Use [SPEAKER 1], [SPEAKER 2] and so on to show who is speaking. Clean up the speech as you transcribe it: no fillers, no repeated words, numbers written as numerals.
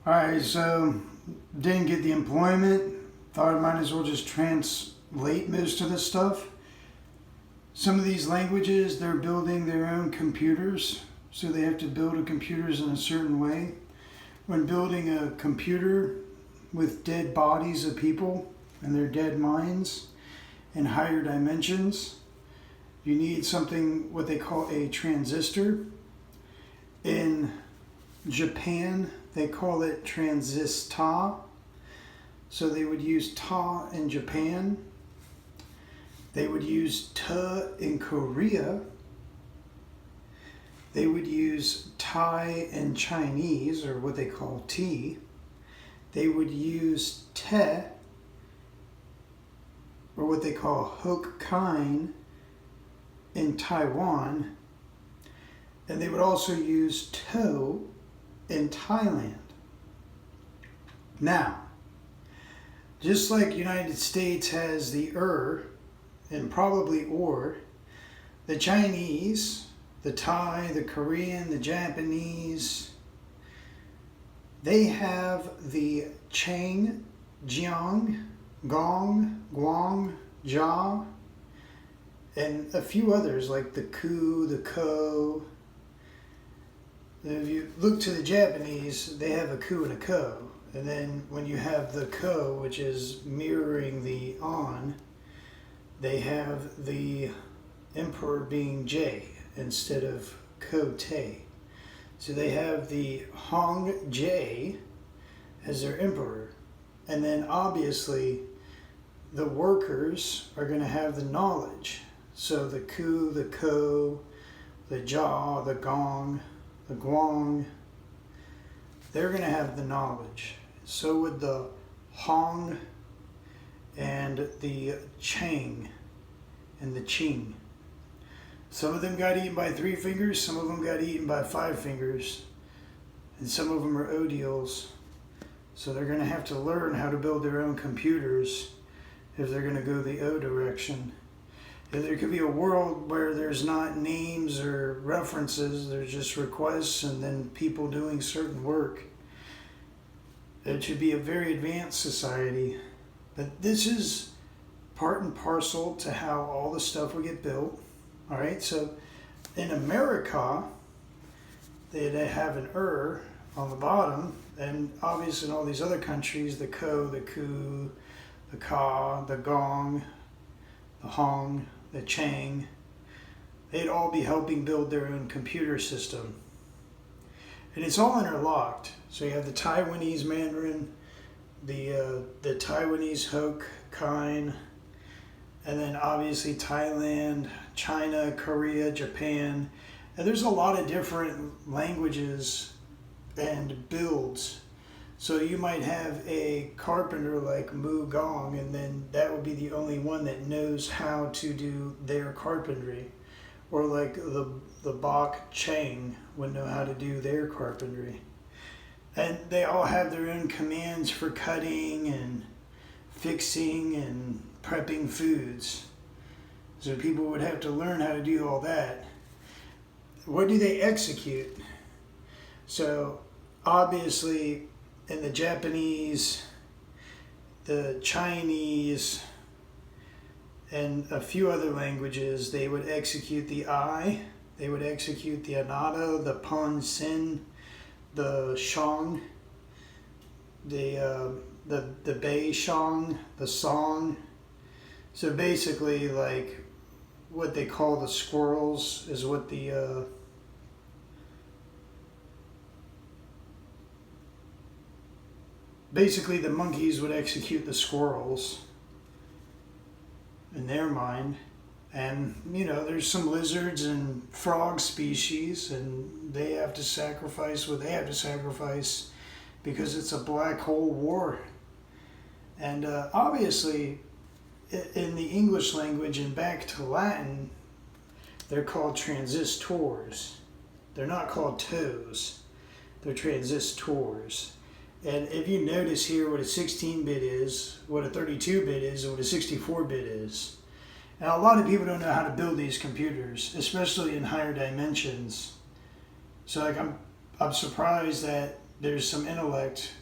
[SPEAKER 1] Alright, so didn't get the employment. Thought I might as well just translate most of this stuff. Some of these languages, they're building their own computers. So they have to build the computers in a certain way. When building a computer with dead bodies of people and their dead minds in higher dimensions, you need something what they call a transistor. In Japan, they call it transistor. So they would use ta in Japan. They would use ta in Korea. They would use Thai in Chinese, or what they call tea. They would use te, or what they call Hokkien in Taiwan. And they would also use to in Thailand. Now, just like United States has the and probably or, the Chinese, the Thai, the Korean, the Japanese, they have the Chang, Jiang, Gong, Guang, Jia, and a few others like the Ku, the Ko. If you look to the Japanese, they have a Ku and a Ko. And then when you have the Ko, which is mirroring the On, they have the emperor being J instead of Ko-te. So they have the Hong J as their emperor. And then obviously the workers are going to have the knowledge. So the Ku, the Ko, the Jia, the Gong, the Guang, they're going to have the knowledge. So would the Hong and the Chang and the Qing. Some of them got eaten by 3 fingers, some of them got eaten by 5 fingers, and some of them are odials. So they're going to have to learn how to build their own computers if they're going to go the O direction. If there could be a world where there's not names or references, there's just requests and then people doing certain work. It should be a very advanced society. But this is part and parcel to how all the stuff will get built. All right, so in America, they have an on the bottom, and obviously in all these other countries, the Ko, the Ku, the Ka, the Gong, the Hong, the Chang, they'd all be helping build their own computer system. And it's all interlocked. So you have the Taiwanese Mandarin, the Taiwanese Hokkien, and then obviously Thailand, China, Korea, Japan. And there's a lot of different languages and builds. So you might have a carpenter like Mu Gong, and then that would be the only one that knows how to do their carpentry. Or like the Bok Chang would know how to do their carpentry. And they all have their own commands for cutting and fixing and prepping foods. So people would have to learn how to do all that. What do they execute? So obviously in the Japanese, the Chinese, and a few other languages, they would execute the I, they would execute the Anada, the Pon Sin, the Shang, the Bei Shang, the Song. So basically, like what they call the squirrels is what the basically the monkeys would execute the squirrels in their mind. And you know, there's some lizards and frog species, and they have to sacrifice what they have to sacrifice because it's a black hole war. And obviously in the English language and back to Latin, they're called transistors. They're not called toes. They're transistors. And if you notice here what a 16-bit is, what a 32-bit is, and what a 64-bit is. Now, a lot of people don't know how to build these computers, especially in higher dimensions. So, like, I'm surprised that there's some intellect